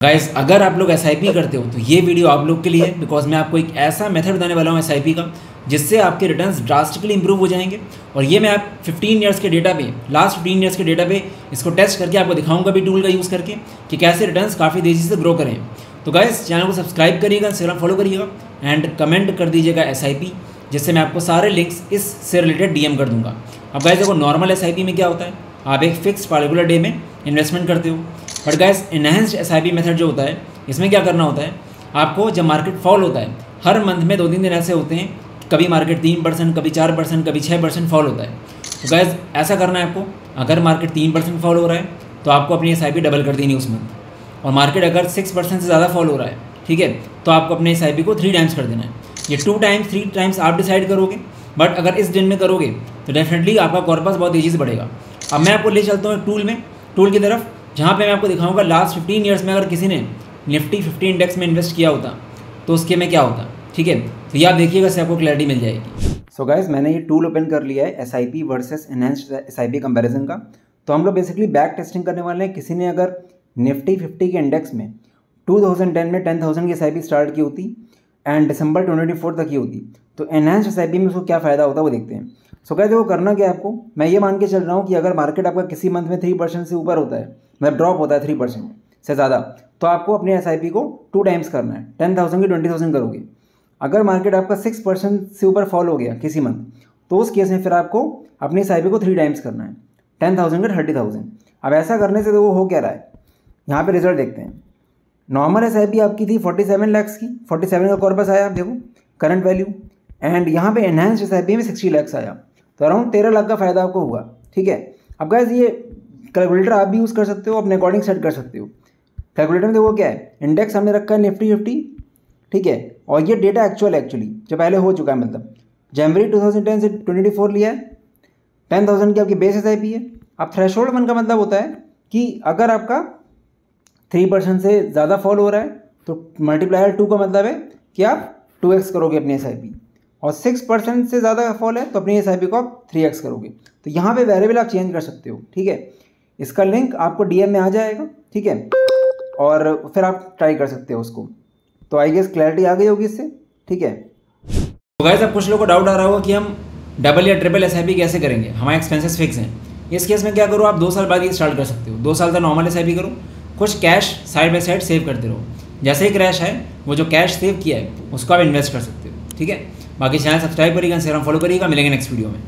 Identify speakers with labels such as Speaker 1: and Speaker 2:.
Speaker 1: Guys, अगर आप लोग एसआईपी करते हो तो ये वीडियो आप लोग के लिए है, बिकॉज मैं आपको एक ऐसा मेथड बताने वाला हूँ एसआईपी का जिससे आपके रिटर्न्स ड्रास्टिकली इंप्रूव हो जाएंगे। और ये मैं आप 15 ईयर्स के डेटा पे, लास्ट 15 ईयर्स के डेटा पे इसको टेस्ट करके आपको दिखाऊंगा भी टूल का यूज़ करके कि कैसे रिटर्न्स काफ़ी तेज़ी से ग्रो करें। तो गाइस, चैनल को सब्सक्राइब करिएगा, इंस्टाग्राम फॉलो करिएगा एंड कमेंट कर दीजिएगा एसआईपी, जिससे मैं आपको सारे लिंक्स इससे रिलेटेड डीएम कर दूंगा। अब गाइस देखो, नॉर्मल एसआईपी में क्या होता है, आप एक फिक्स पार्टिकुलर डे में इन्वेस्टमेंट करते हो। But guys, enhanced SIP method जो होता है, इसमें क्या करना होता है, आपको जब मार्केट फॉल होता है, हर मंथ में 2-3 दिन ऐसे होते हैं, कभी मार्केट 3%, कभी 4%, कभी 6% फॉल होता है। तो गाइस, ऐसा करना है आपको, अगर मार्केट 3% फॉल हो रहा है तो आपको अपनी एसआईपी डबल कर देनी उस मंथ। और मार्केट अगर 6% से ज़्यादा फॉल हो रहा है, ठीक है, तो आपको अपने एसआईपी को 3 टाइम्स कर देना है। ये 2 टाइम्स 3 टाइम्स आप डिसाइड करोगे, बट अगर इस दिन में करोगे तो डेफिनेटली आपका कॉर्पस बहुत तेज़ी से बढ़ेगा। अब मैं आपको ले चलता हूँ टूल की तरफ, जहाँ पे मैं आपको दिखाऊंगा लास्ट 15 ईयर्स में अगर किसी ने निफ्टी 50 इंडेक्स में इन्वेस्ट किया होता तो उसके में क्या होता, ठीक है। तो ये आप देखिएगा, इससे आपको क्लैरिटी मिल जाएगी।
Speaker 2: सो गाइस, मैंने ये टूल ओपन कर लिया है SIP versus enhanced SIP comparison का। तो हम लोग बेसिकली बैक टेस्टिंग करने वाले हैं। किसी ने अगर निफ्टी 50 के इंडेक्स में 2010 में 10,000 की एसआईपी स्टार्ट की होती एंड दिसंबर 2024 तक की होती, तो एनहेंस्ड एसआईपी में उसको क्या फ़ायदा होता है वो देखते हैं। सो गाइस, वो करना क्या है आपको, मैं ये मान के चल रहा हूँ कि अगर मार्केट आपका किसी मंथ में 3% से ऊपर होता है, मतलब ड्रॉप होता है 3% से ज़्यादा, तो आपको अपनी एसआईपी को 2 टाइम्स करना है। 10,000 की 20,000 करोगे। अगर मार्केट आपका 6% से ऊपर फॉल हो गया किसी मंथ, तो उस केस में फिर आपको अपनी एसआईपी को 3 टाइम्स करना है, 10,000 का 30,000। अब ऐसा करने से तो वो हो क्या रहा है, यहाँ पे रिजल्ट देखते हैं। नॉर्मल एसआईपी आपकी थी 47 लाख की, 47 का कॉर्पस आया, आप देखो करंट वैल्यू, एंड यहाँ पे एनहांस्ड एसआईपी में 60 लाख आया, तो अराउंड 13 लाख का फ़ायदा आपको हुआ, ठीक है। अब गाइस, ये कैलकुलेटर आप भी यूज़ कर सकते हो, अपने अकॉर्डिंग सेट कर सकते हो। कैलकुलेटर में देखो क्या है, इंडेक्स हमने रखा है निफ्टी 50, ठीक है, और ये डेटा एक्चुअली जो पहले हो चुका है, मतलब जनवरी 2010 से 2024 लिया है। 10,000 की आपकी बेस एसआईपी है। अब थ्रेशोल्ड वन का मतलब होता है कि अगर आपका 3% से ज़्यादा फॉल हो रहा है तो मल्टीप्लायर 2 का मतलब है कि आप 2x करोगे अपनी एसआईपी, और 6% से ज़्यादा फॉल है तो अपनी एसआईपी को आप 3x करोगे। तो यहाँ पे वेरिएबल आप चेंज कर सकते हो, ठीक है। इसका लिंक आपको डीएम में आ जाएगा, ठीक है, और फिर आप ट्राई कर सकते हो उसको। तो आई गेस क्लैरिटी आ गई होगी इससे, ठीक है।
Speaker 1: तो गाइस, अब कुछ लोगों को डाउट आ रहा होगा कि हम डबल या ट्रिपल एसआईपी कैसे करेंगे, हमारे एक्सपेंसेस फिक्स हैं। इस केस में क्या करो, आप 2 साल बाद ये स्टार्ट कर सकते हो। 2 साल तक नॉर्मल एसआईपी करो, कुछ cash side by side save करते रहो। जैसे ही क्रैश है, वो जो कैश सेव किया है उसको आप इन्वेस्ट कर सकते हो, ठीक है। बाकी चैनल सब्सक्राइब करिएगा, इंस्टाग्राम फॉलो करिएगा। मिलेंगे नेक्स्ट वीडियो में।